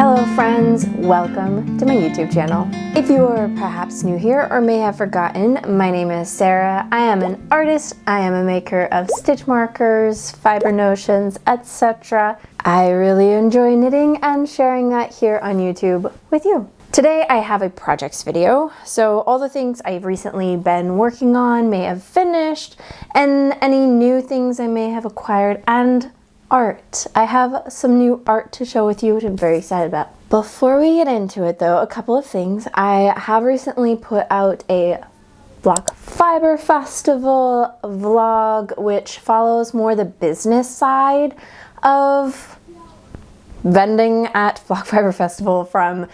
Hello friends, welcome to my YouTube channel. If you are perhaps new here or may have forgotten, my name is Sarah. I am an artist, I am a maker of stitch markers, fiber notions, etc. I really enjoy knitting and sharing that here on YouTube with you. Today I have a projects video, so all the things I've recently been working on may have finished, and any new things I may have acquired, and art. I have some new art to show with you, which I'm very excited about. Before we get into it though, a couple of things. I have recently put out a Flock Fiber Festival vlog, which follows more the business side of vending at Flock Fiber Festival, from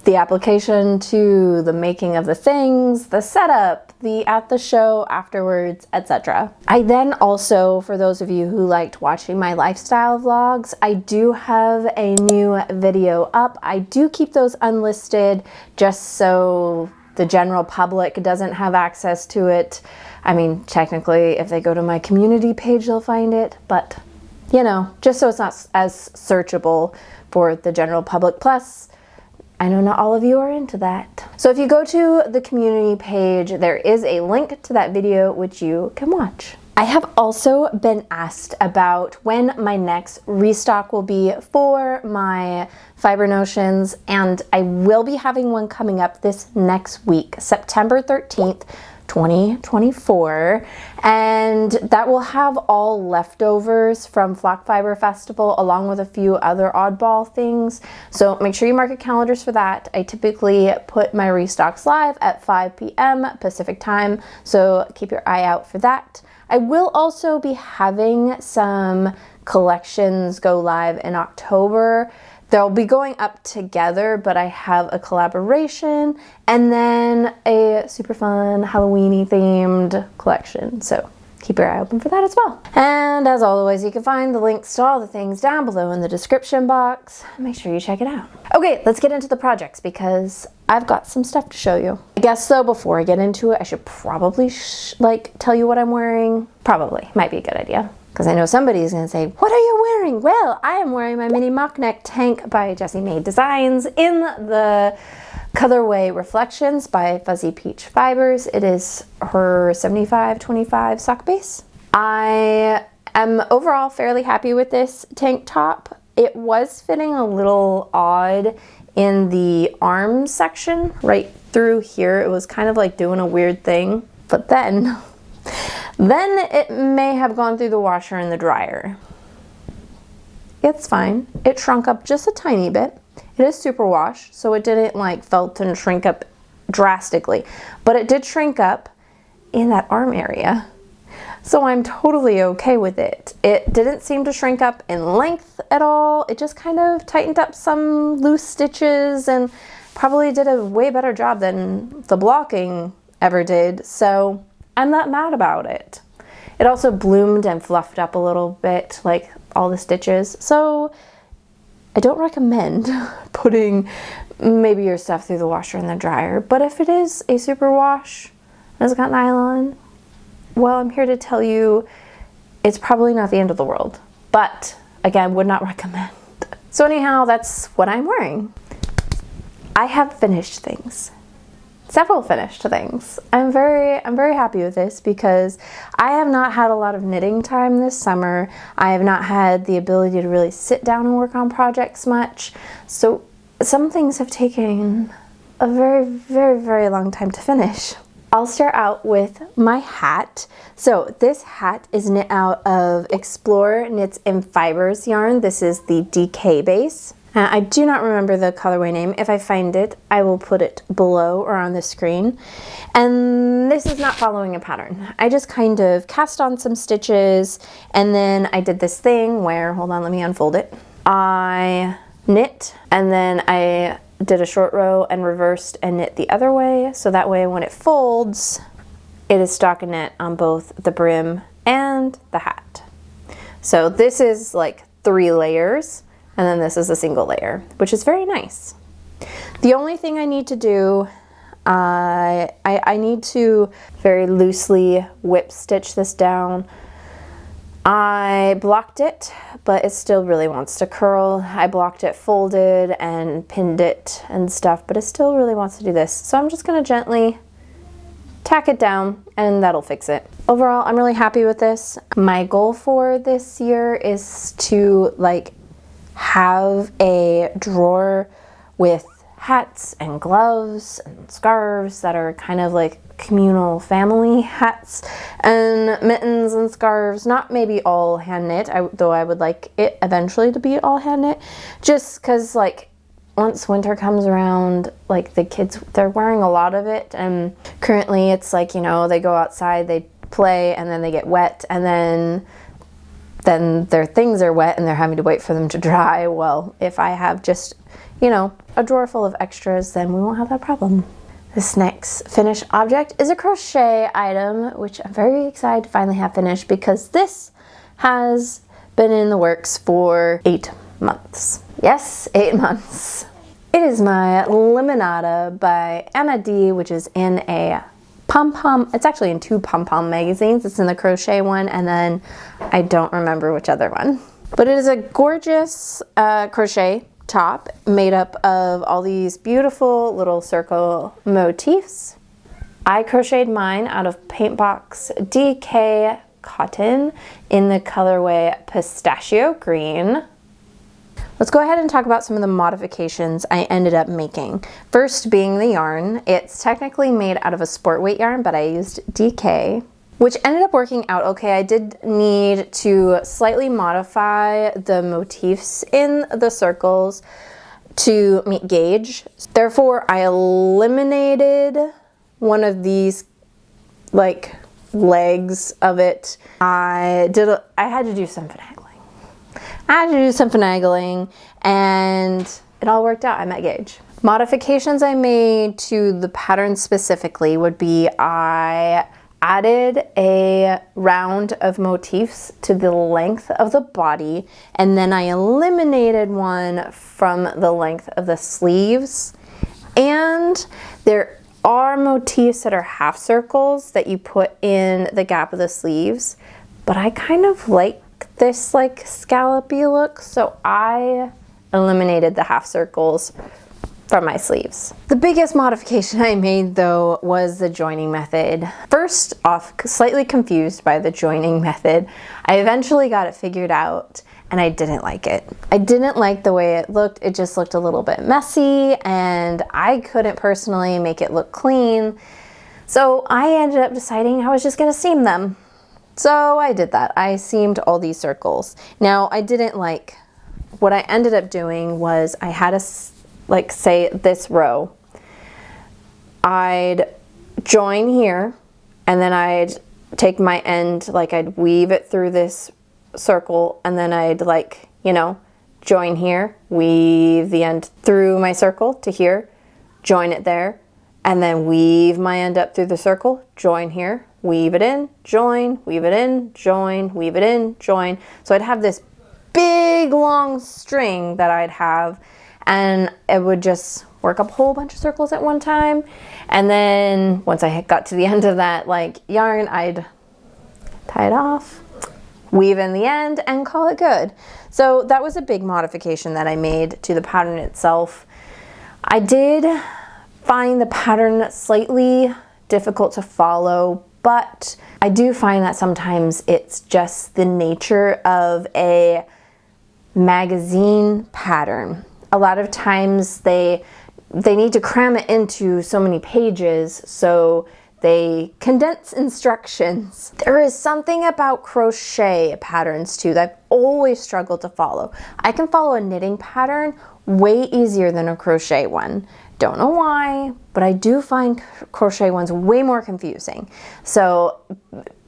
the application to the making of the things, the setup, the at the show afterwards, etc. I then also, for those of you who liked watching my lifestyle vlogs, I do have a new video up. I do keep those unlisted just so the general public doesn't have access to it. I mean, technically, if they go to my community page, they'll find it, but you know, just so it's not as searchable for the general public. Plus, I know not all of you are into that. So if you go to the community page, there is a link to that video which you can watch. I have also been asked about when my next restock will be for my fiber notions, and I will be having one coming up this next week, September 13th, 2024, and that will have all leftovers from Flock Fiber Festival along with a few other oddball things, so make sure you mark your calendars for that. I typically put my restocks live at 5 p.m. Pacific time, so keep your eye out for that. I will also be having some collections go live in October. They'll be going up together, but I have a collaboration and then a super fun Halloween-y themed collection. So keep your eye open for that as well. And as always, you can find the links to all the things down below in the description box. Make sure you check it out. Okay, let's get into the projects because I've got some stuff to show you. I guess though, before I get into it, I should probably tell you what I'm wearing. Probably, might be a good idea. Because I know somebody's going to say, what are you wearing? Well, I am wearing my mini mock neck tank by Jessie Maed Designs in the colorway Reflections by Fuzzy Peach Fibers. It is her 75/25 sock base. I am overall fairly happy with this tank top. It was fitting a little odd in the arm section right through here. It was kind of like doing a weird thing, but then it may have gone through the washer and the dryer. It's fine. It shrunk up just a tiny bit. It is super wash, so it didn't like felt and shrink up drastically, but it did shrink up in that arm area. So I'm totally okay with it. It didn't seem to shrink up in length at all. It just kind of tightened up some loose stitches and probably did a way better job than the blocking ever did. So I'm not mad about it. It also bloomed and fluffed up a little bit, like all the stitches. So I don't recommend putting maybe your stuff through the washer and the dryer. But if it is a super wash and it's got nylon, well, I'm here to tell you it's probably not the end of the world. But again, would not recommend. So anyhow, that's what I'm wearing. I have finished things. Several finished things. I'm very happy with this because I have not had a lot of knitting time this summer. I have not had the ability to really sit down and work on projects much. So some things have taken a very long time to finish. I'll start out with my hat. So this hat is knit out of Explore Knits in Fibers yarn. This is the DK base. I do not remember the colorway name. If I find it, I will put it below or on the screen. And this is not following a pattern. I just kind of cast on some stitches, and then I did this thing where, hold on, let me unfold it. I knit, and then I did a short row and reversed and knit the other way. So that way when it folds, it is stockinette on both the brim and the hat. So this is like 3 layers. And then this is a single layer, which is very nice. The only thing I need to do, I need to very loosely whip stitch this down. I blocked it but it still really wants to curl. I blocked it folded and pinned it and stuff, but it still really wants to do this. So I'm just gonna gently tack it down and that'll fix it. Overall, I'm really happy with this. My goal for this year is to like have a drawer with hats and gloves and scarves that are kind of like communal family hats and mittens and scarves, not maybe all hand knit, though I would like it eventually to be all hand knit, just because like once winter comes around, like the kids, they're wearing a lot of it, and currently it's like, you know, they go outside, they play, and then they get wet, and then their things are wet and they're having to wait for them to dry. Well, if I have just, you know, a drawer full of extras, then we won't have that problem. This next finished object is a crochet item, which I'm very excited to finally have finished because this has been in the works for 8 months. Yes, 8 months. It is my Limonata by Emma D, which is in a pom-pom, it's actually in 2 pom-pom magazines. It's in the crochet one, and then I don't remember which other one. But it is a gorgeous crochet top made up of all these beautiful little circle motifs. I crocheted mine out of Paintbox DK cotton in the colorway pistachio green. Let's go ahead and talk about some of the modifications I ended up making. First being the yarn. It's technically made out of a sport weight yarn, but I used DK, which ended up working out okay. I did need to slightly modify the motifs in the circles to meet gauge. Therefore, I eliminated one of these like legs of it. I had to do some finagling. And it all worked out. I met gauge. Modifications I made to the pattern specifically would be I added a round of motifs to the length of the body, and then I eliminated one from the length of the sleeves. And there are motifs that are half circles that you put in the gap of the sleeves, but I kind of like this like scallopy look, so I eliminated the half circles from my sleeves. The biggest modification I made though was the joining method. First off, slightly confused by the joining method. I eventually got it figured out and I didn't like it. I didn't like the way it looked. It just looked a little bit messy and I couldn't personally make it look clean. So I ended up deciding I was just gonna seam them. So I did that. I seamed all these circles. Now I didn't like, what I ended up doing was I had a, like say this row, I'd join here and then I'd take my end, like I'd weave it through this circle and then I'd like, you know, join here, weave the end through my circle to here, join it there, and then weave my end up through the circle, join here, weave it in, join, weave it in, join, weave it in, join. So I'd have this big long string that I'd have, and it would just work up a whole bunch of circles at one time. And then once I got to the end of that like yarn, I'd tie it off, weave in the end, and call it good. So that was a big modification that I made to the pattern itself. I did find the pattern slightly difficult to follow, but I do find that sometimes it's just the nature of a magazine pattern. A lot of times they need to cram it into so many pages, so they condense instructions. There is something about crochet patterns too that I've always struggled to follow. I can follow a knitting pattern way easier than a crochet one. Don't know why, but I do find crochet ones way more confusing. So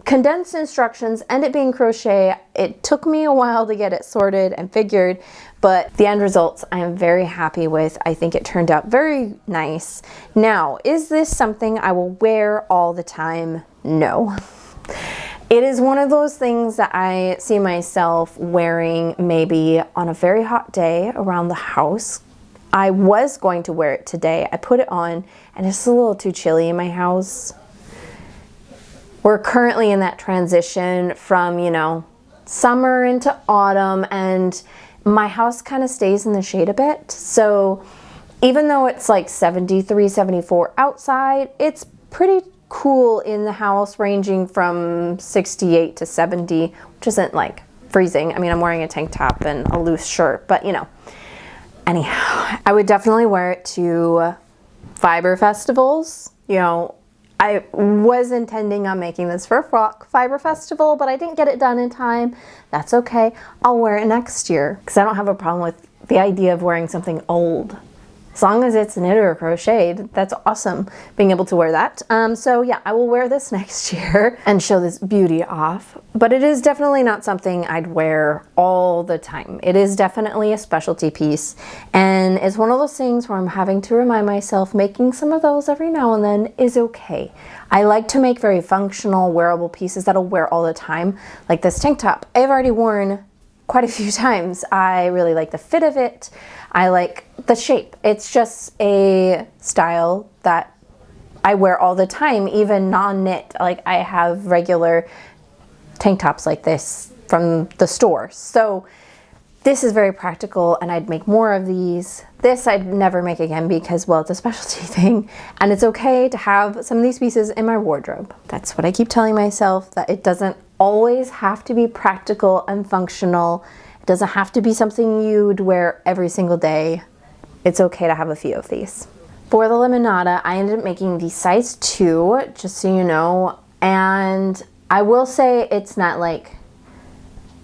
condensed instructions and it being crochet, it took me a while to get it sorted and figured, but the end results I am very happy with. I think it turned out very nice. Now, is this something I will wear all the time? No. It is one of those things that I see myself wearing maybe on a very hot day around the house. I was going to wear it today. I put it on and it's a little too chilly in my house. We're currently in that transition from, you know, summer into autumn, and my house kind of stays in the shade a bit. So even though it's like 73, 74 outside, it's pretty cool in the house, ranging from 68 to 70, which isn't like freezing. I mean, I'm wearing a tank top and a loose shirt, but you know. Anyhow, I would definitely wear it to fiber festivals. You know, I was intending on making this for a frock fiber festival, but I didn't get it done in time. That's okay. I'll wear it next year because I don't have a problem with the idea of wearing something old. As long as it's knitted or crocheted, that's awesome being able to wear that. So yeah, I will wear this next year and show this beauty off. But it is definitely not something I'd wear all the time. It is definitely a specialty piece. And it's one of those things where I'm having to remind myself making some of those every now and then is okay. I like to make very functional, wearable pieces that I'll wear all the time. Like this tank top, I've already worn quite a few times. I really like the fit of it. I like the shape. It's just a style that I wear all the time, even non-knit. Like I have regular tank tops like this from the store. So this is very practical, and I'd make more of these. This I'd never make again because, well, it's a specialty thing, and it's okay to have some of these pieces in my wardrobe. That's what I keep telling myself, that it doesn't always have to be practical and functional. It doesn't have to be something you'd wear every single day. It's okay to have a few of these. For the Limonata, I ended up making the size 2, just so you know, and I will say it's not like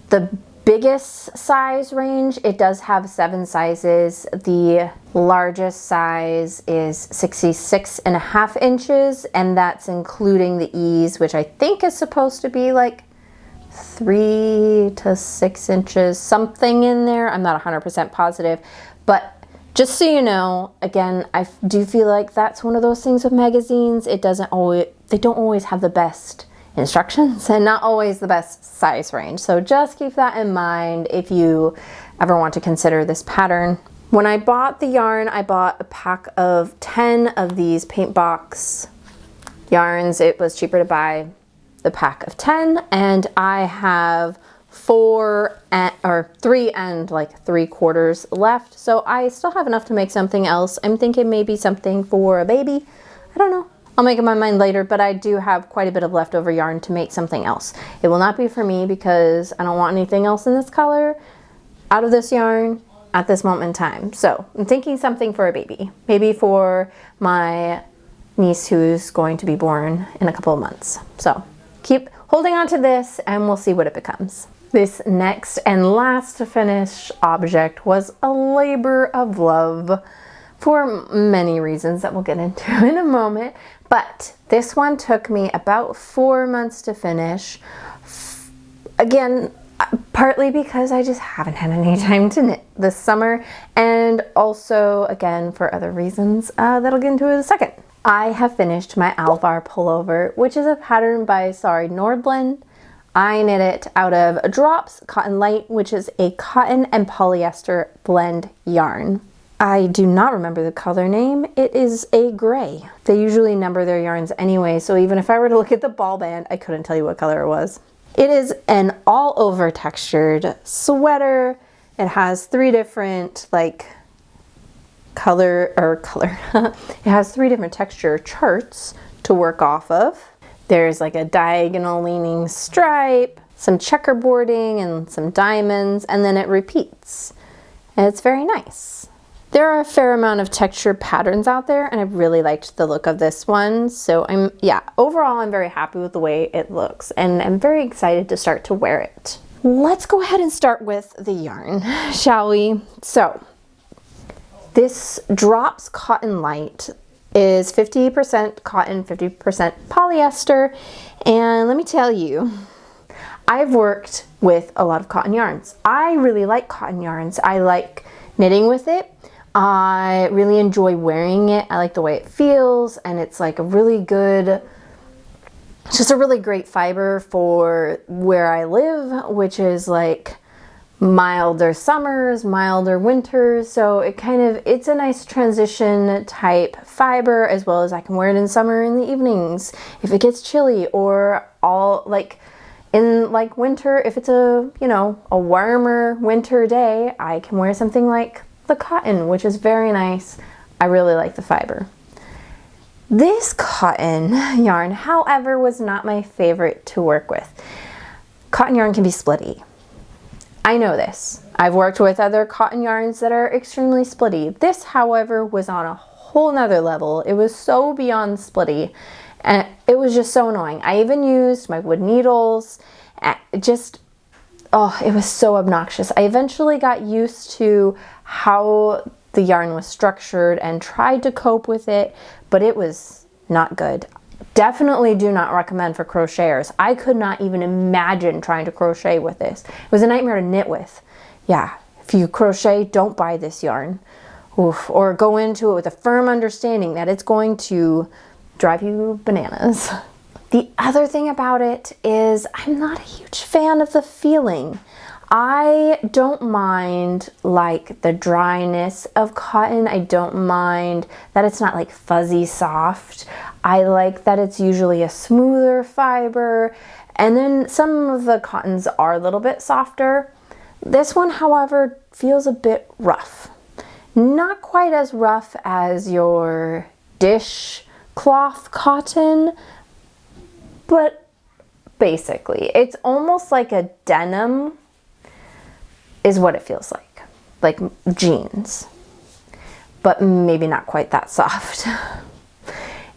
the biggest size range. It does have 7 sizes. The largest size is 66.5 inches, and that's including the ease, which I think is supposed to be like 3 to 6 inches, something in there. I'm not 100% positive, but just so you know, again, I do feel like that's one of those things with magazines. They don't always have the best instructions and not always the best size range. So just keep that in mind if you ever want to consider this pattern. When I bought the yarn, I bought a pack of 10 of these Paintbox yarns. It was cheaper to buy the pack of 10, and I have 3 and like 3/4 left. So I still have enough to make something else. I'm thinking maybe something for a baby. I don't know. I'll make up my mind later, but I do have quite a bit of leftover yarn to make something else. It will not be for me because I don't want anything else in this color out of this yarn at this moment in time. So I'm thinking something for a baby, maybe for my niece who's going to be born in a couple of months. So keep holding on to this and we'll see what it becomes. This next and last finished object was a labor of love for many reasons that we'll get into in a moment. But this one took me about 4 months to finish. Again, partly because I just haven't had any time to knit this summer, and also, again, for other reasons that I'll get into in a second. I have finished my Alvar pullover, which is a pattern by Sari Nordlund. I knit it out of Drops Cotton Light, which is a cotton and polyester blend yarn. I do not remember the color name. It is a gray. They usually number their yarns anyway, so even if I were to look at the ball band, I couldn't tell you what color it was. It is an all over textured sweater. It has 3 different it has 3 different texture charts to work off of. There's like a diagonal leaning stripe, some checkerboarding and some diamonds, and then it repeats. And it's very nice. There are a fair amount of texture patterns out there, and I really liked the look of this one. So overall I'm very happy with the way it looks, and I'm very excited to start to wear it. Let's go ahead and start with the yarn, shall we? So this Drops Cotton Light is 50% cotton, 50% polyester, and let me tell you, I've worked with a lot of cotton yarns. I really like cotton yarns. I like knitting with it. I really enjoy wearing it. I like the way it feels, and it's like a really good, just a really great fiber for where I live, which is like milder summers, milder winters. So it's a nice transition type fiber, as well as I can wear it in summer in the evenings if it gets chilly, or in like winter, if it's a, you know, a warmer winter day, I can wear something like the cotton, which is very nice. I really like the fiber. This cotton yarn, however, was not my favorite to work with. Cotton yarn can be splitty. I know this. I've worked with other cotton yarns that are extremely splitty. This, however, was on a whole nother level. It was so beyond splitty, and it was just so annoying. I even used my wood needles. Oh, it was so obnoxious. I eventually got used to how the yarn was structured and tried to cope with it, but it was not good. Definitely do not recommend for crocheters. I could not even imagine trying to crochet with this. It was a nightmare to knit with. Yeah, if you crochet, don't buy this yarn. Oof. Or go into it with a firm understanding that it's going to drive you bananas. The other thing about it is I'm not a huge fan of the feeling. I don't mind like the dryness of cotton. I don't mind that it's not like fuzzy soft. I like that it's usually a smoother fiber, and then some of the cottons are a little bit softer. This one, however, feels a bit rough. Not quite as rough as your dishcloth cotton, but basically it's almost like a denim is what it feels like jeans, but maybe not quite that soft.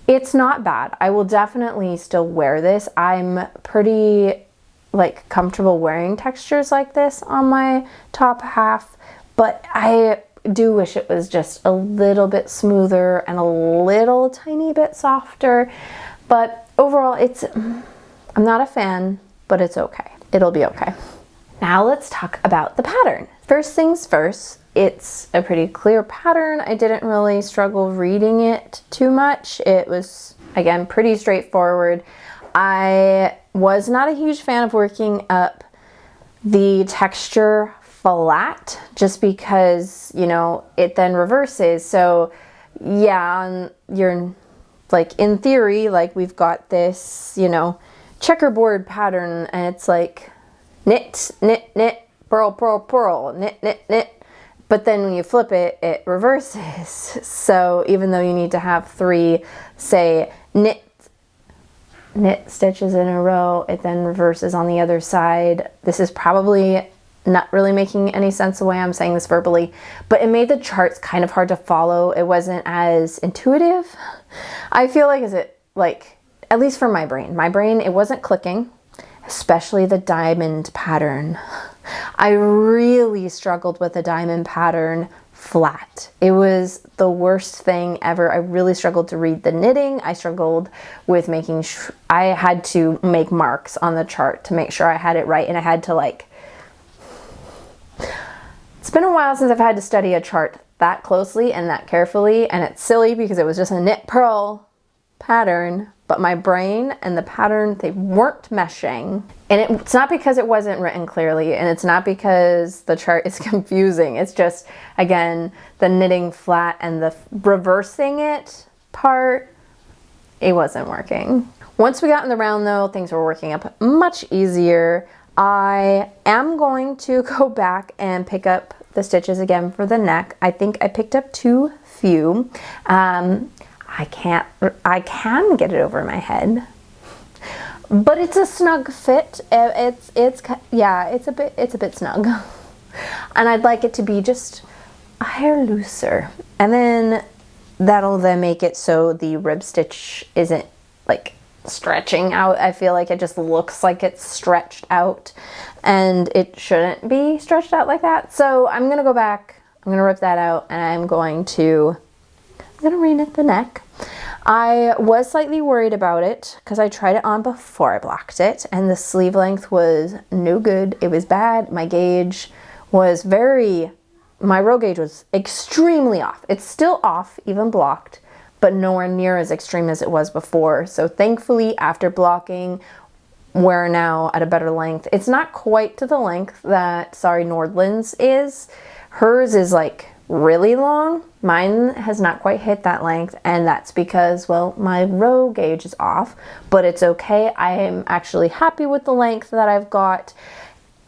It's not bad. I will definitely still wear this. I'm pretty like comfortable wearing textures like this on my top half, but I do wish it was just a little bit smoother and a little tiny bit softer. But overall, I'm not a fan, but it's okay. It'll be okay. Now let's talk about the pattern. First things first, it's a pretty clear pattern. I didn't really struggle reading it too much. It was, again, pretty straightforward. I was not a huge fan of working up the texture flat just because, you know, it then reverses. So yeah, you're like, in theory, like we've got this, you know, checkerboard pattern, and it's like knit, knit, knit, purl, purl, purl, knit, knit, knit. But then when you flip it, it reverses. So even though you need to have 3, say, knit stitches in a row, it then reverses on the other side. This is probably not really making any sense the way I'm saying this verbally, but it made the charts kind of hard to follow. It wasn't as intuitive. I feel like, at least for my brain, it wasn't clicking, especially the diamond pattern. I really struggled with the diamond pattern flat. It was the worst thing ever. I really struggled to read the knitting. I struggled with making sure I had to make marks on the chart to make sure I had it right, and I had to it's been a while since I've had to study a chart that closely and that carefully, and it's silly because it was just a knit purl pattern, but my brain and the pattern, they weren't meshing. And it's not because it wasn't written clearly, and it's not because the chart is confusing. It's just, again, the knitting flat and the reversing it part, it wasn't working. Once we got in the round though, things were working up much easier. I am going to go back and pick up the stitches again for the neck. I think I picked up too few. I can get it over my head, but it's a snug fit. It's a bit snug, and I'd like it to be just a hair looser, and then that'll then make it so the rib stitch isn't like stretching out. I feel like it just looks like it's stretched out, and it shouldn't be stretched out like that. So I'm gonna go back, I'm gonna rip that out, and I'm gonna reknit the neck. I was slightly worried about it because I tried it on before I blocked it, and the sleeve length was no good. It was bad. My gauge was my row gauge was extremely off. It's still off, even blocked, but nowhere near as extreme as it was before. So thankfully, after blocking, we're now at a better length. It's not quite to the length that Sari Nordlund's is. Hers is like really long. Mine has not quite hit that length, and that's because, well, my row gauge is off, but it's okay. I am actually happy with the length that I've got,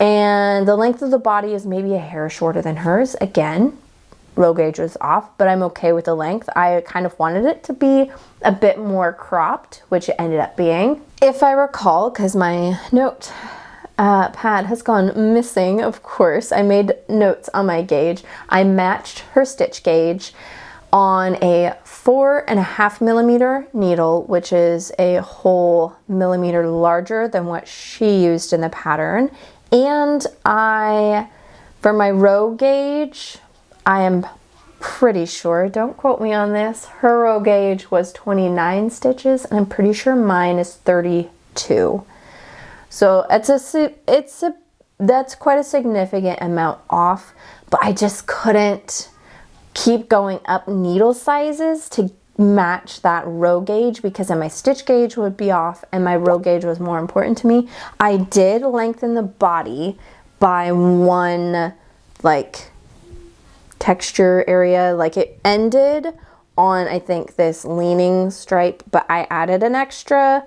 and the length of the body is maybe a hair shorter than hers. Again, row gauge was off, but I'm okay with the length. I kind of wanted it to be a bit more cropped, which it ended up being. If I recall, because my note pad has gone missing, of course, I made notes on my gauge. I matched her stitch gauge on a 4.5 millimeter needle, which is a whole millimeter larger than what she used in the pattern. And for my row gauge, I am pretty sure, don't quote me on this, her row gauge was 29 stitches, and I'm pretty sure mine is 32. So that's quite a significant amount off, but I just couldn't keep going up needle sizes to match that row gauge, because then my stitch gauge would be off and my row gauge was more important to me. I did lengthen the body by one, like, texture area. Like, it ended on, I think, this leaning stripe, but I added an extra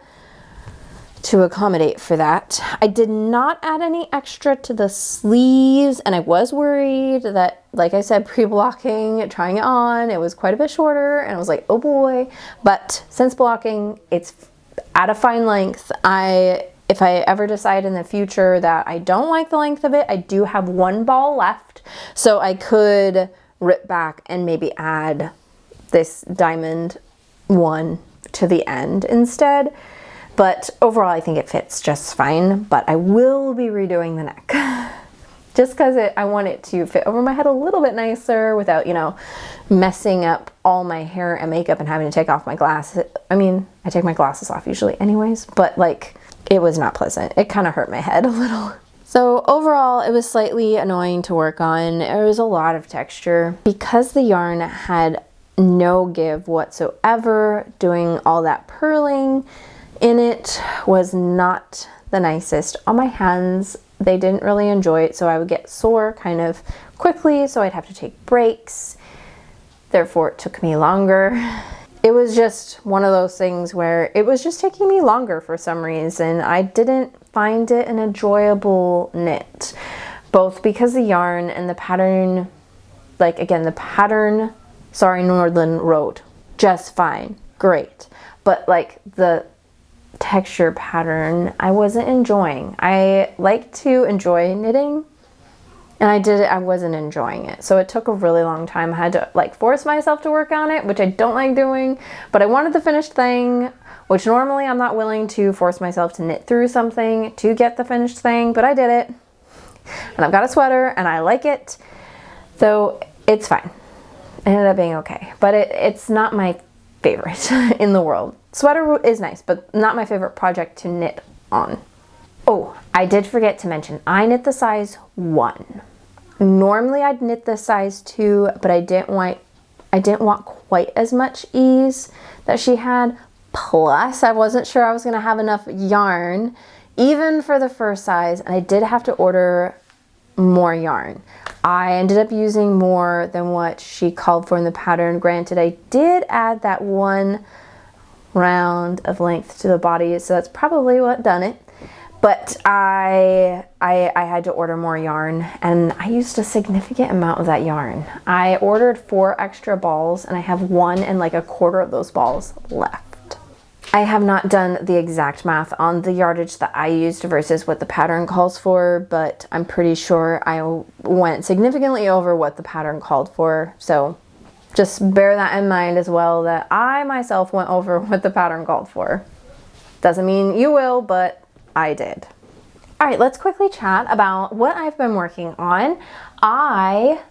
to accommodate for that. I did not add any extra to the sleeves, and I was worried that, like I said, pre-blocking, trying it on, it was quite a bit shorter, and I was like, oh boy. But since blocking, it's at a fine length. If I ever decide in the future that I don't like the length of it, I do have one ball left, so I could rip back and maybe add this diamond one to the end instead. But overall, I think it fits just fine, but I will be redoing the neck. Just because I want it to fit over my head a little bit nicer without, you know, messing up all my hair and makeup and having to take off my glasses. I mean, I take my glasses off usually anyways, but like, it was not pleasant. It kind of hurt my head a little. So overall, it was slightly annoying to work on. There was a lot of texture. Because the yarn had no give whatsoever, doing all that purling in it was not the nicest on my hands. They didn't really enjoy it, so I would get sore kind of quickly, so I'd have to take breaks. Therefore, it took me longer. It was just one of those things where it was just taking me longer for some reason. I didn't find it an enjoyable knit, both because the yarn and the pattern, like again, the pattern, Sari Nordlund wrote just fine, great. But like the texture pattern, I wasn't enjoying. I like to enjoy knitting, and I wasn't enjoying it. So it took a really long time. I had to like force myself to work on it, which I don't like doing, but I wanted the finished thing, which normally I'm not willing to force myself to knit through something to get the finished thing, but I did it. And I've got a sweater and I like it. So it's fine. It ended up being okay, but it's not my favorite in the world. Sweater is nice, but not my favorite project to knit on. Oh, I did forget to mention, I knit the size 1. Normally I'd knit the size 2, but I didn't want quite as much ease that she had. Plus, I wasn't sure I was gonna have enough yarn, even for the first size, and I did have to order more yarn. I ended up using more than what she called for in the pattern. Granted, I did add that one round of length to the body, so that's probably what done it. But I had to order more yarn, and I used a significant amount of that yarn. I ordered 4 extra balls, and I have 1 and like a quarter of those balls left. I have not done the exact math on the yardage that I used versus what the pattern calls for, but I'm pretty sure I went significantly over what the pattern called for. So just bear that in mind as well, that I myself went over what the pattern called for. Doesn't mean you will, but I did. All right, let's quickly chat about what I've been working on. I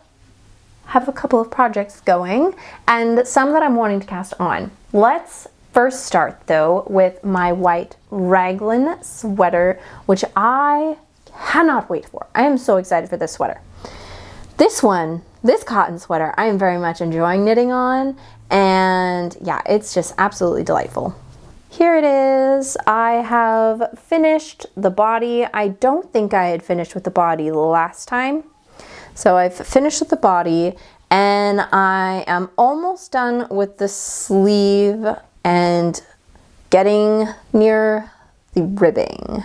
have a couple of projects going and some that I'm wanting to cast on. Let's first start though with my white raglan sweater, which I cannot wait for. I am so excited for this sweater. This cotton sweater, I am very much enjoying knitting on, and yeah, it's just absolutely delightful. Here it is. I have finished the body. I don't think I had finished with the body last time. So I've finished with the body, And I am almost done with the sleeve and getting near the ribbing.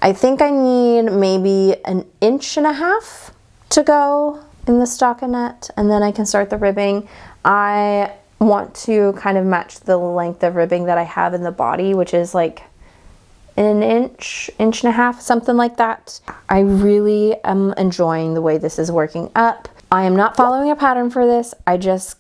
I think I need maybe 1.5 inches to go in the stockinette, and then I can start the ribbing. I want to kind of match the length of ribbing that I have in the body, which is like 1 inch, 1.5 inches, something like that. I really am enjoying the way this is working up. I am not following a pattern for this. I just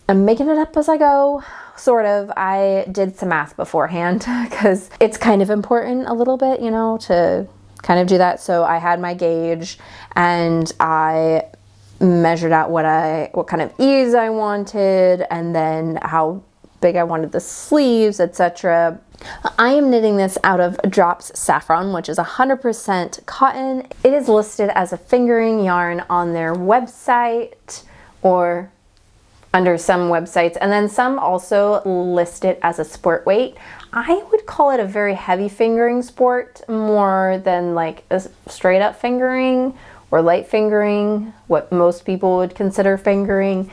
am making it up as I go, sort of. I did some math beforehand because it's kind of important a little bit, you know, to kind of do that. So I had my gauge and I measured out what kind of ease I wanted, and then how big I wanted the sleeves, etc. I am knitting this out of Drops Safran, which is 100% cotton. It is listed as a fingering yarn on their website or under some websites, and then some also list it as a sport weight. I would call it a very heavy fingering sport more than like a straight up fingering or light fingering, what most people would consider fingering.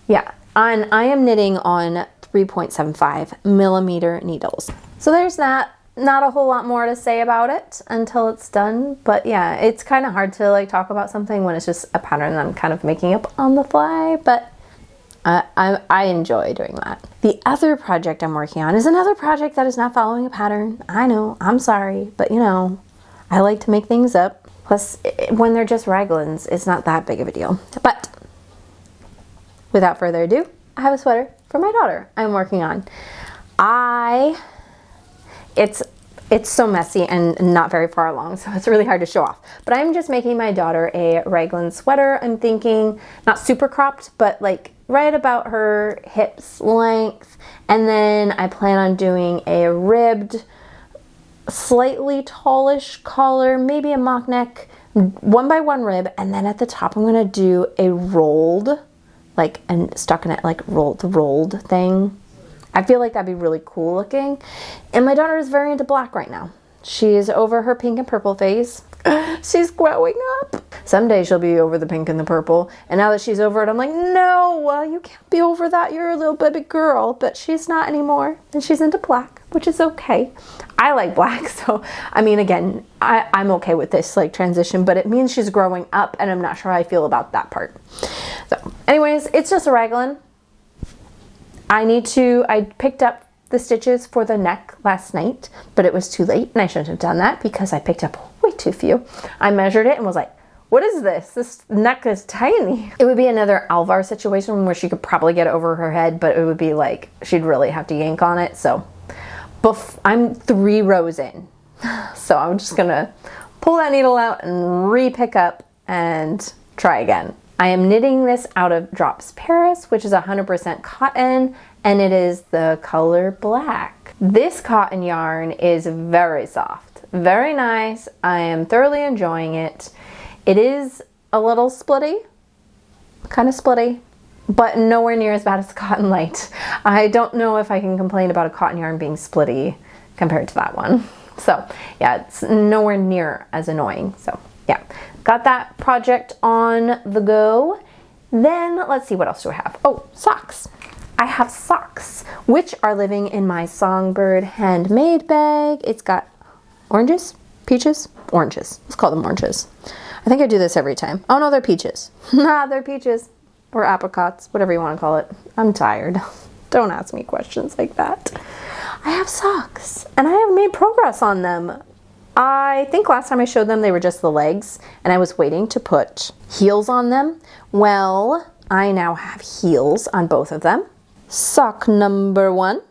Yeah, and I am knitting on 3.75 millimeter needles. So there's that. Not a whole lot more to say about it until it's done, but yeah, it's kind of hard to like talk about something when it's just a pattern that I'm kind of making up on the fly, but I enjoy doing that. The other project I'm working on is another project that is not following a pattern. I know, I'm sorry, but you know, I like to make things up. Plus, when they're just raglans, it's not that big of a deal. But without further ado, I have a sweater for my daughter I'm working on. It's so messy and not very far along, so it's really hard to show off. But I'm just making my daughter a raglan sweater. I'm thinking not super cropped, but like right about her hips length. And then I plan on doing a ribbed, slightly tallish collar, maybe a mock neck, 1x1 rib, and then at the top I'm gonna do a rolled, like, and stockinette, like rolled thing. I feel like that'd be really cool looking. And my daughter is very into black right now. She's over her pink and purple phase. She's growing up. Someday she'll be over the pink and the purple. And now that she's over it, I'm like, no, you can't be over that. You're a little baby girl. But she's not anymore. And she's into black, which is okay. I like black. So, I mean, again, I'm okay with this like transition, but it means she's growing up and I'm not sure how I feel about that part. So anyways, it's just a raglan. I picked up the stitches for the neck last night, but it was too late and I shouldn't have done that because I picked up way too few. I measured it and was like, what is this? This neck is tiny. It would be another Alvar situation where she could probably get it over her head, but it would be like, she'd really have to yank on it. So I'm 3 rows in. So I'm just gonna pull that needle out and re-pick up and try again. I am knitting this out of Drops Paris, which is 100% cotton, and it is the color black. This cotton yarn is very soft, very nice. I am thoroughly enjoying it. It is a little splitty, kind of splitty, but nowhere near as bad as Cotton Light. I don't know if I can complain about a cotton yarn being splitty compared to that one. So yeah, it's nowhere near as annoying. So yeah, got that project on the go. Then let's see, what else do I have? Oh, socks. I have socks, which are living in my Songbird handmade bag. It's got oranges, peaches, oranges. Let's call them oranges. I think I do this every time. Oh no, they're peaches. Nah, they're peaches. Or apricots, whatever you want to call it. I'm tired. Don't ask me questions like that. I have socks, and I have made progress on them. I think last time I showed them, they were just the legs, and I was waiting to put heels on them. Well, I now have heels on both of them. Sock number 1,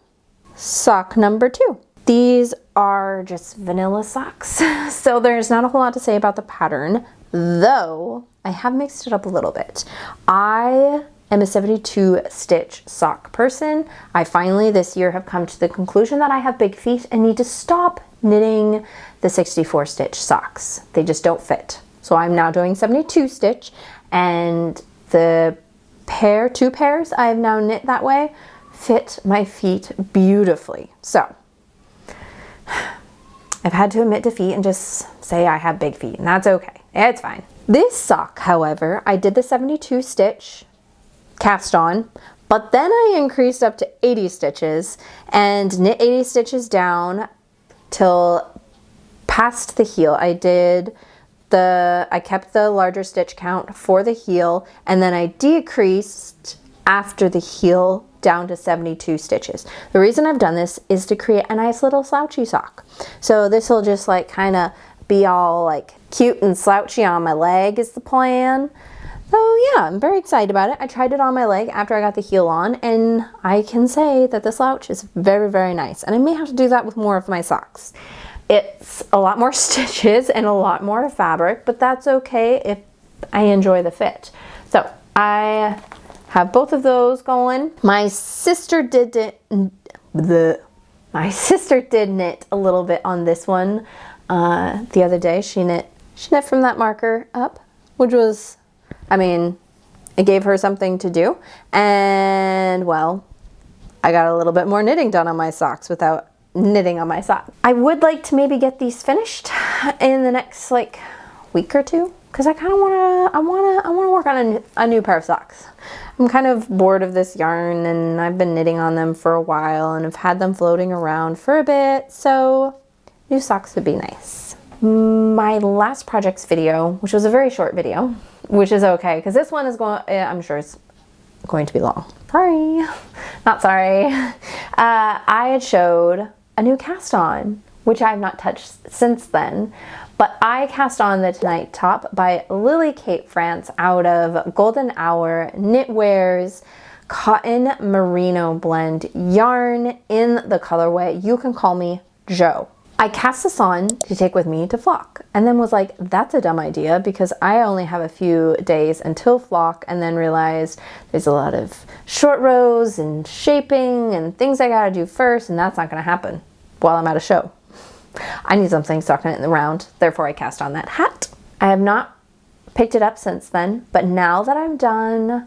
sock number 2. These are just vanilla socks, so there's not a whole lot to say about the pattern, though I have mixed it up a little bit. I am a 72 stitch sock person. I finally this year have come to the conclusion that I have big feet and need to stop knitting the 64 stitch socks. They just don't fit. So I'm now doing 72 stitch, and the two pairs I have now knit that way fit my feet beautifully. So I've had to admit defeat and just say I have big feet, and that's okay. It's fine. This sock, however, I did the 72 stitch cast on, but then I increased up to 80 stitches and knit 80 stitches down till past the heel. I kept the larger stitch count for the heel, and then I decreased after the heel down to 72 stitches. The reason I've done this is to create a nice little slouchy sock. So this will just like kind of be all like cute and slouchy on my leg is the plan. So yeah, I'm very excited about it. I tried it on my leg after I got the heel on, and I can say that the slouch is very, very nice. And I may have to do that with more of my socks. It's a lot more stitches and a lot more fabric, but that's okay if I enjoy the fit. So I have both of those going. My sister did knit a little bit on this one the other day. She knit from that marker up, which was, I mean, it gave her something to do. And well, I got a little bit more knitting done on my socks without knitting on my socks. I would like to maybe get these finished in the next like week or two, because I kind of want to work on a new pair of socks. I'm kind of bored of this yarn, and I've been knitting on them for a while and have had them floating around for a bit, so new socks would be nice. My last projects video, which was a very short video, which is okay because this one is going, I'm sure it's going to be long. Sorry, not sorry. I had showed a new cast on, which I have not touched since then, but I cast on the Tonight Top by Lily Kate France out of Golden Hour Knitwear's cotton merino blend yarn in the colorway You Can Call Me Joe. I cast this on to take with me to flock, and then was like, that's a dumb idea because I only have a few days until flock, and then realized there's a lot of short rows and shaping and things I gotta do first, and that's not gonna happen while I'm at a show. I need something stocking it in the round, therefore I cast on that hat. I have not picked it up since then, but now that I'm done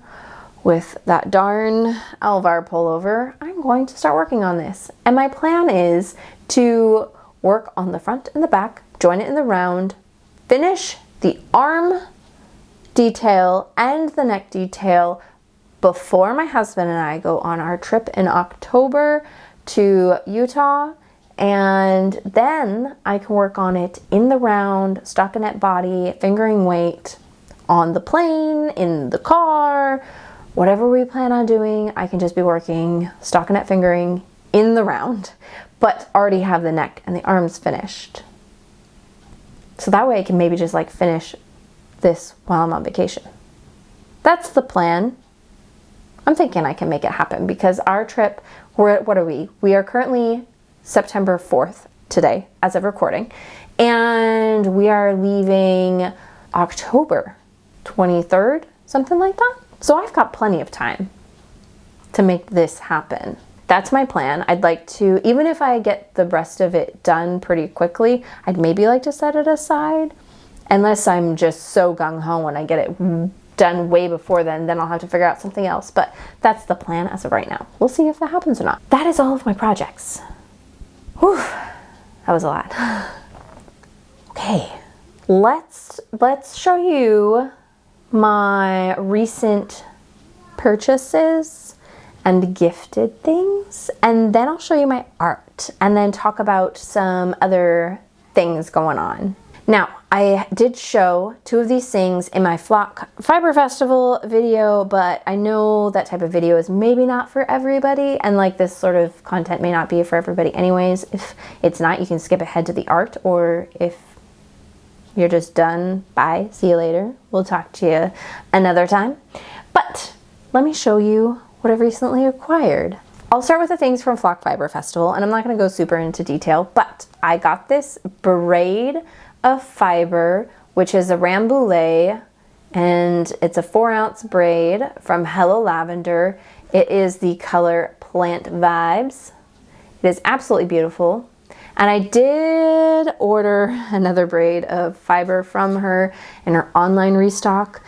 with that darn Alvar pullover, I'm going to start working on this. And my plan is to work on the front and the back, join it in the round, finish the arm detail and the neck detail before my husband and I go on our trip in October to Utah, and then I can work on it in the round, stockinette body, fingering weight, on the plane, in the car, whatever we plan on doing. I can just be working stockinette fingering in the round, but already have the neck and the arms finished. So that way I can maybe just like finish this while I'm on vacation. That's the plan. I'm thinking I can make it happen because our trip, what are we? We are currently September 4th today as of recording, and we are leaving October 23rd, something like that. So I've got plenty of time to make this happen. That's my plan. I'd like to, even if I get the rest of it done pretty quickly, I'd maybe like to set it aside, unless I'm just so gung-ho and I get it done way before then I'll have to figure out something else. But that's the plan as of right now. We'll see if that happens or not. That is all of my projects. Whew, that was a lot. Okay, let's show you my recent purchases and gifted things, and then I'll show you my art, and then talk about some other things going on. Now, I did show two of these things in my Flock Fiber Festival video, but I know that type of video is maybe not for everybody, and like this sort of content may not be for everybody anyways. If it's not, you can skip ahead to the art, or if you're just done, bye, see you later. We'll talk to you another time. But let me show you what I've recently acquired. I'll start with the things from Flock Fiber Festival, and I'm not gonna go super into detail, but I got this braid of fiber, which is a rambouillet, and it's a 4-ounce braid from Hello Lavender. It is the color Plant Vibes. It is absolutely beautiful. And I did order another braid of fiber from her in her online restock.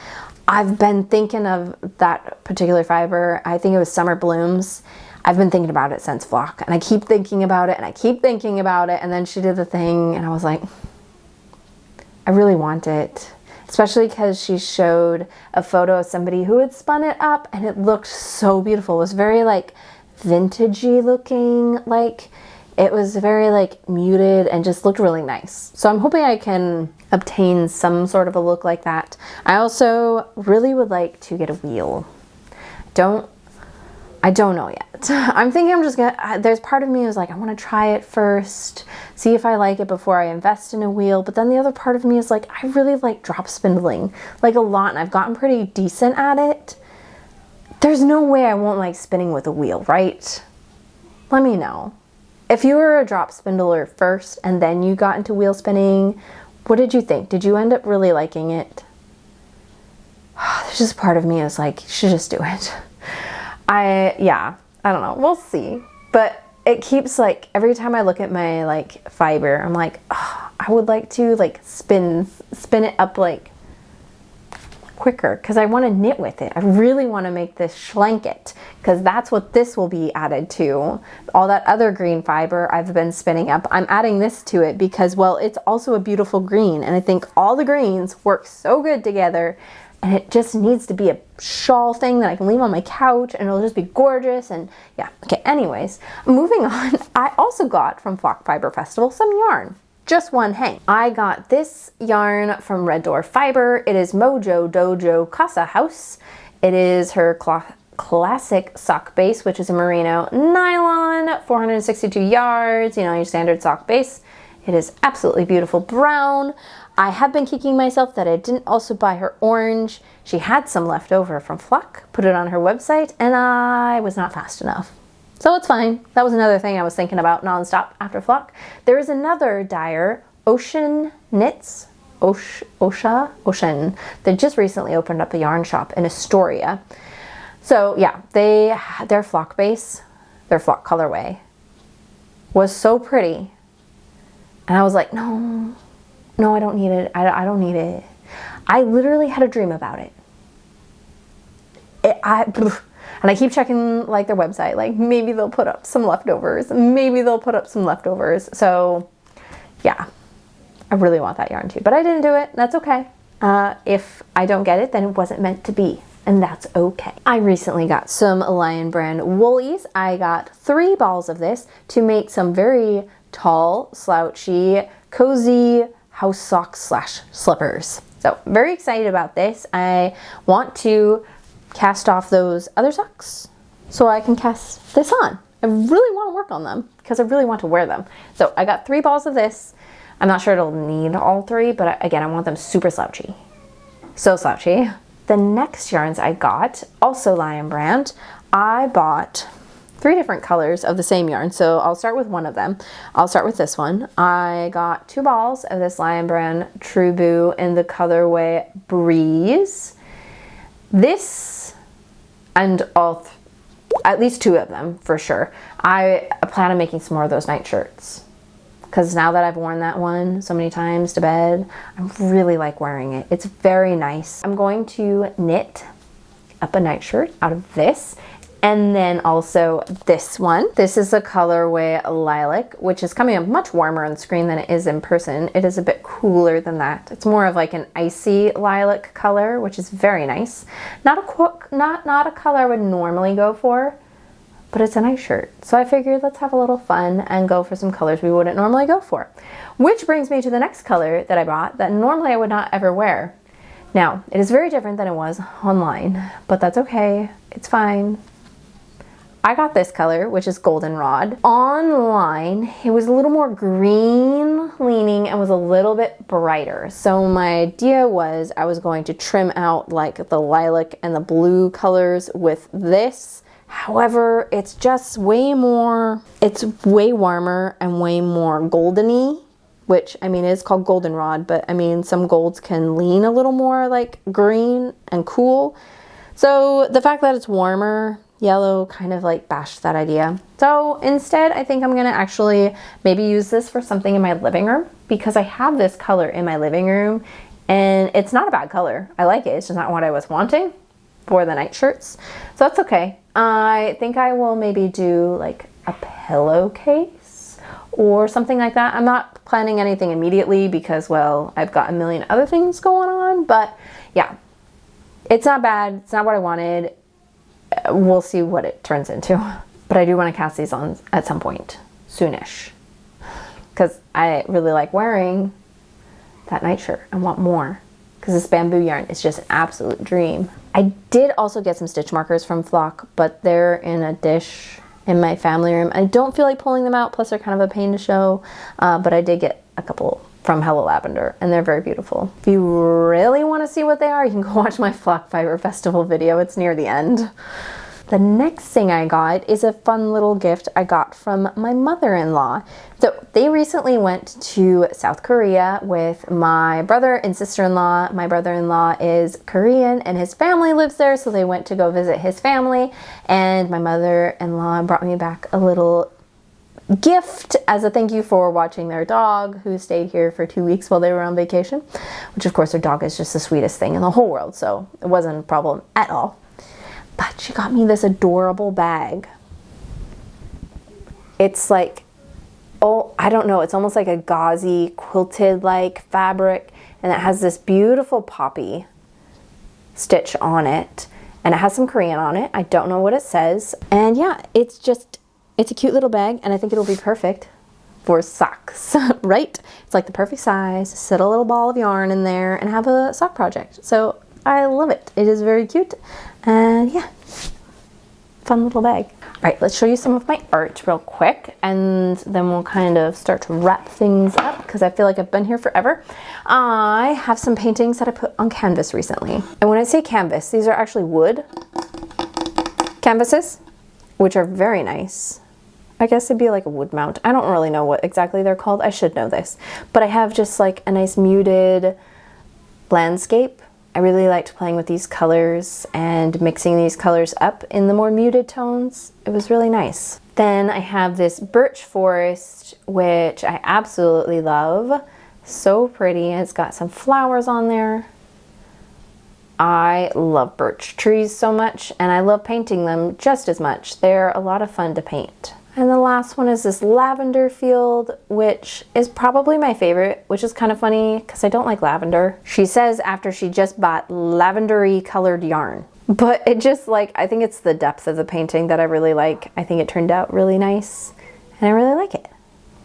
I've been thinking of that particular fiber. I think it was Summer Blooms. I've been thinking about it since Flock, and I keep thinking about it, and I keep thinking about it, and then she did the thing, and I was like, I really want it. especially because she showed a photo of somebody who had spun it up and it looked so beautiful. It was very like vintagey looking, like it was very like muted and just looked really nice. So I'm hoping I can obtain some sort of a look like that. I also really would like to get a wheel. I don't know yet. I'm thinking I'm just gonna, there's part of me is like, I want to try it first, see if I like it before I invest in a wheel. But then the other part of me is like, I really like drop spindling like a lot, and I've gotten pretty decent at it. There's no way I won't like spinning with a wheel, right? Let me know. If you were a drop spindler first and then you got into wheel spinning, what did you think? Did you end up really liking it? There's just part of me is like, you should just do it. Yeah, I don't know, we'll see. But it keeps like, every time I look at my like fiber, I'm like, oh, I would like to like spin it up like quicker, because I want to knit with it. I really want to make this schlanket, because that's what this will be added to. All that other green fiber I've been spinning up, I'm adding this to it because, well, it's also a beautiful green, and I think all the greens work so good together, and it just needs to be a shawl thing that I can leave on my couch and it'll just be gorgeous. And yeah, okay, anyways, moving on. I also got from Flock Fiber Festival some yarn. Just one hang. I got this yarn from Red Door Fiber. It is Mojo Dojo Casa House. It is her classic sock base, which is a merino nylon, 462 yards, you know, your standard sock base. It is absolutely beautiful brown. I have been kicking myself that I didn't also buy her orange. She had some left over from Flock, put it on her website, and I was not fast enough. So it's fine. That was another thing I was thinking about nonstop after Flock. There is another dyer, Ocean Knits, Ocean. They just recently opened up a yarn shop in Astoria. So yeah, their Flock base, their Flock colorway was so pretty. And I was like, no, I don't need it. I don't need it. I literally had a dream about it. And I keep checking like their website, like maybe they'll put up some leftovers. So yeah, I really want that yarn too, but I didn't do it. That's okay. If I don't get it, then it wasn't meant to be, and that's okay. I recently got some Lion brand woolies. I got 3 balls of this to make some very tall, slouchy, cozy house socks / slippers. So very excited about this. I want to cast off those other socks so I can cast this on. I really want to work on them because I really want to wear them. So I got 3 balls of this. I'm not sure it'll need all 3, but again, I want them super slouchy. So slouchy. The next yarns I got, also Lion brand, I bought 3 different colors of the same yarn. So I'll start with one of them. I'll start with this one. I got 2 balls of this Lion brand True Boo in the colorway Breeze. This and at least 2 of them for sure. I plan on making some more of those night shirts, because now that I've worn that one so many times to bed, I really like wearing it. It's very nice. I'm going to knit up a night shirt out of this. And then also this one. This is the colorway Lilac, which is coming up much warmer on the screen than it is in person. It is a bit cooler than that. It's more of like an icy lilac color, which is very nice. Not a color I would normally go for, but it's a nice shirt. So I figured let's have a little fun and go for some colors we wouldn't normally go for. Which brings me to the next color that I bought that normally I would not ever wear. Now, it is very different than it was online, but that's okay. It's fine. I got this color, which is Goldenrod. Online, it was a little more green leaning and was a little bit brighter. So my idea was I was going to trim out like the lilac and the blue colors with this. However, it's just it's way warmer and way more goldeny, which I mean is called Goldenrod, but I mean some golds can lean a little more like green and cool. So the fact that it's warmer, yellow kind of like bashed that idea. So instead, I think I'm gonna actually maybe use this for something in my living room, because I have this color in my living room and it's not a bad color. I like it. It's just not what I was wanting for the night shirts. So that's okay. I think I will maybe do like a pillowcase or something like that. I'm not planning anything immediately because, well, I've got a million other things going on, but yeah, it's not bad. It's not what I wanted. We'll see what it turns into. But I do want to cast these on at some point, soonish, because I really like wearing that nightshirt. I want more, because this bamboo yarn is just an absolute dream. I did also get some stitch markers from Flock, but they're in a dish in my family room. I don't feel like pulling them out, plus they're kind of a pain to show, but I did get a couple from Hello Lavender, and they're very beautiful. If you really want to see what they are, you can go watch my Flock Fiber Festival video. It's near the end. The next thing I got is a fun little gift I got from my mother-in-law. So they recently went to South Korea with my brother and sister-in-law. My brother-in-law is Korean and his family lives there, so they went to go visit his family. And my mother-in-law brought me back a little gift as a thank you for watching their dog, who stayed here for 2 weeks while they were on vacation. Which of course their dog is just the sweetest thing in the whole world, so it wasn't a problem at all. But she got me this adorable bag. It's like, oh, I don't know, it's almost like a gauzy quilted like fabric, and it has this beautiful poppy stitch on it, and it has some Korean on it. I don't know what it says. And yeah, it's a cute little bag, and I think it'll be perfect for socks, right? It's like the perfect size, sit a little ball of yarn in there and have a sock project. So I love it. It is very cute. And yeah, fun little bag. All right, let's show you some of my art real quick, and then we'll kind of start to wrap things up because I feel like I've been here forever. I have some paintings that I put on canvas recently. And when I say canvas, these are actually wood canvases, which are very nice. I guess it'd be like a wood mount. I don't really know what exactly they're called. I should know this. But I have just like a nice muted landscape. I really liked playing with these colors and mixing these colors up in the more muted tones. It was really nice. Then I have this birch forest, which I absolutely love. So pretty. It's got some flowers on there. I love birch trees so much, and I love painting them just as much. They're a lot of fun to paint. And the last one is this lavender field, which is probably my favorite, which is kind of funny because I don't like lavender. She says after she just bought lavendery colored yarn. But it just like, I think it's the depth of the painting that I really like. I think it turned out really nice and I really like it.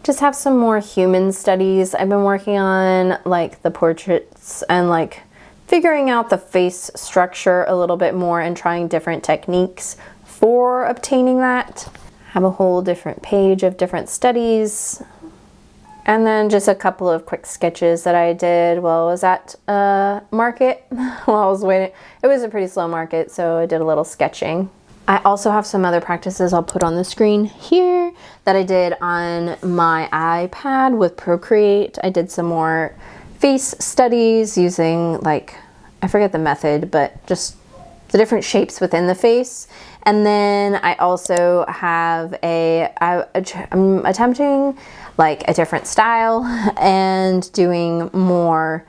Just have some more human studies. I've been working on like the portraits and like figuring out the face structure a little bit more and trying different techniques for obtaining that. Have a whole different page of different studies, and then just a couple of quick sketches that I did while I was at market while I was waiting. It was a pretty slow market, so I did a little sketching. I also have some other practices I'll put on the screen here that I did on my iPad with Procreate. I did some more face studies using, like, I forget the method, but just the different shapes within the face. And then I also have I'm attempting like a different style and doing more,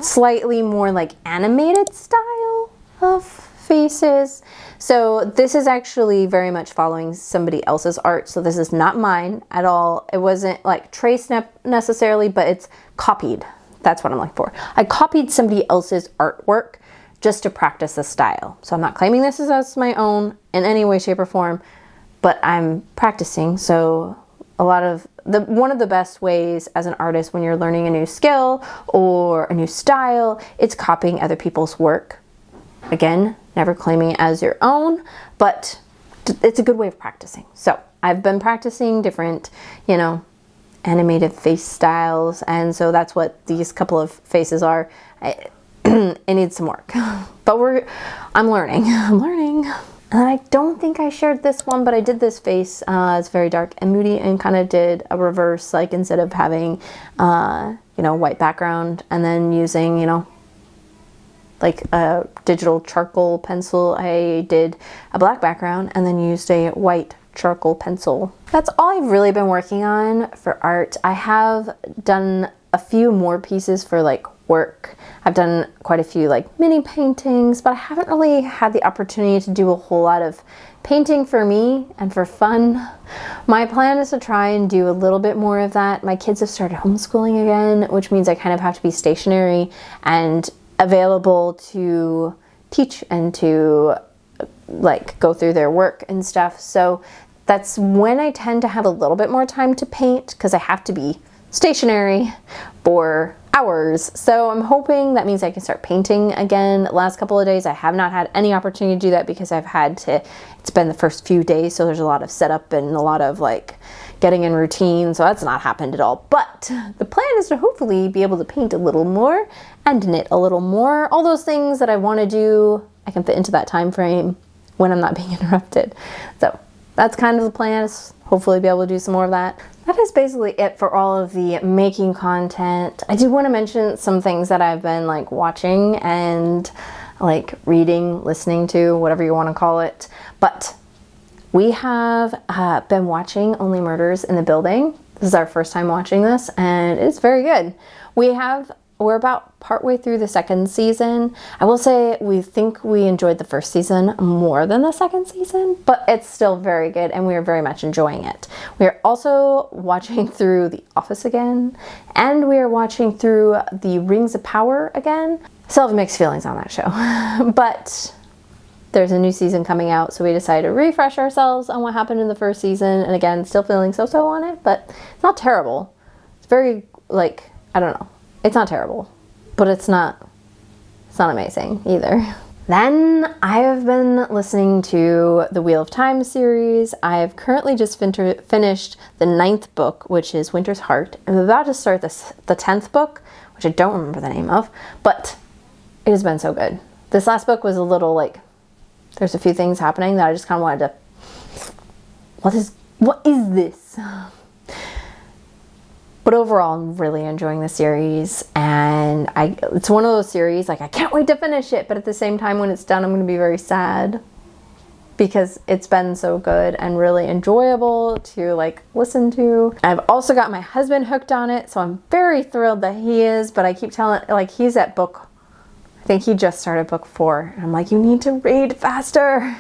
slightly more like animated style of faces. So this is actually very much following somebody else's art. So this is not mine at all. It wasn't like traced necessarily, but it's copied. That's what I'm looking for. I copied somebody else's artwork just to practice the style. So I'm not claiming this as my own in any way, shape, or form, but I'm practicing. So a lot of one of the best ways as an artist when you're learning a new skill or a new style, it's copying other people's work. Again, never claiming it as your own, but it's a good way of practicing. So I've been practicing different, you know, animated face styles, and so that's what these couple of faces are. It needs some work, but I'm learning. I'm learning. And I don't think I shared this one, but I did this face. It's very dark and moody, and kind of did a reverse, like instead of having, you know, white background and then using, you know, like a digital charcoal pencil, I did a black background and then used a white charcoal pencil. That's all I've really been working on for art. I have done a few more pieces for like work. I've done quite a few like mini paintings, but I haven't really had the opportunity to do a whole lot of painting for me and for fun. My plan is to try and do a little bit more of that. My kids have started homeschooling again, which means I kind of have to be stationary and available to teach and to like go through their work and stuff. So that's when I tend to have a little bit more time to paint, because I have to be stationary for hours. So I'm hoping that means I can start painting again. Last couple of days I have not had any opportunity to do that because I've had to, it's been the first few days, so there's a lot of setup and a lot of like getting in routine, so that's not happened at all. But the plan is to hopefully be able to paint a little more and knit a little more. All those things that I want to do, I can fit into that time frame when I'm not being interrupted. So that's kind of the plan, is hopefully be able to do some more of that. That is basically it for all of the making content. I do want to mention some things that I've been like watching and like reading, listening to, whatever you want to call it. But we have been watching Only Murders in the Building. This is our first time watching this, and it's very good. We're about partway through the second season. I will say we think we enjoyed the first season more than the second season, but it's still very good and we are very much enjoying it. We are also watching through The Office again, and we are watching through the Rings of Power again. Still have mixed feelings on that show, but there's a new season coming out, so we decided to refresh ourselves on what happened in the first season. And again, still feeling so-so on it, but it's not terrible. It's very, like, I don't know. It's not terrible, but it's not amazing either. Then I have been listening to the Wheel of Time series. I have currently just finished the 9th book, which is Winter's Heart. I'm about to start the 10th book, which I don't remember the name of, but it has been so good. This last book was a little like, there's a few things happening that I just kind of wanted to, what is this? But overall, I'm really enjoying the series, and it's one of those series, like I can't wait to finish it, but at the same time when it's done, I'm going to be very sad because it's been so good and really enjoyable to like listen to. I've also got my husband hooked on it, so I'm very thrilled that he is, but I keep telling, like, he's at book, I think he just started book 4, and I'm like, you need to read faster,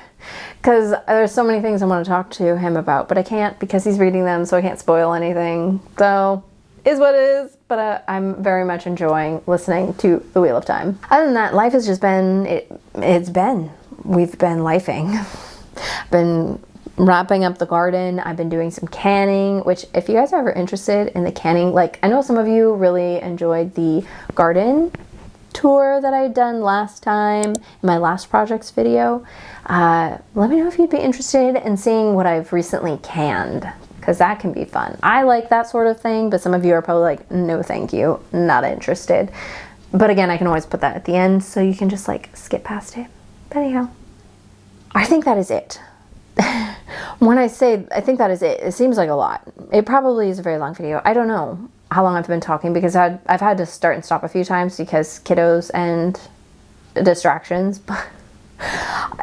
because there's so many things I want to talk to him about, but I can't because he's reading them, so I can't spoil anything. So is what it is, but I'm very much enjoying listening to The Wheel of Time. Other than that, life has just been, we've been lifing. Been wrapping up the garden. I've been doing some canning, which if you guys are ever interested in the canning, like I know some of you really enjoyed the garden tour that I'd done last time in my last projects video. Let me know if you'd be interested in seeing what I've recently canned, because that can be fun. I like that sort of thing, but some of you are probably like, no thank you, not interested. But again, I can always put that at the end so you can just like skip past it. But anyhow, I think that is it. When I say I think that is it, it seems like a lot. It probably is a very long video. I don't know how long I've been talking because I've had to start and stop a few times because kiddos and distractions. But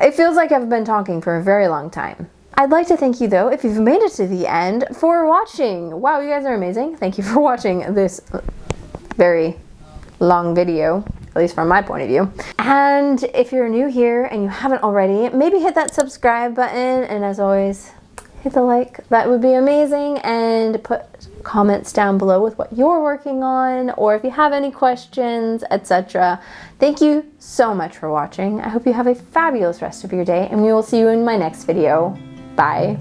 it feels like I've been talking for a very long time. I'd like to thank you though, if you've made it to the end, for watching. Wow, you guys are amazing. Thank you for watching this very long video, at least from my point of view. And if you're new here and you haven't already, maybe hit that subscribe button, and as always, hit the like. That would be amazing. And put comments down below with what you're working on, or if you have any questions, etc. Thank you so much for watching. I hope you have a fabulous rest of your day, and we will see you in my next video. Bye.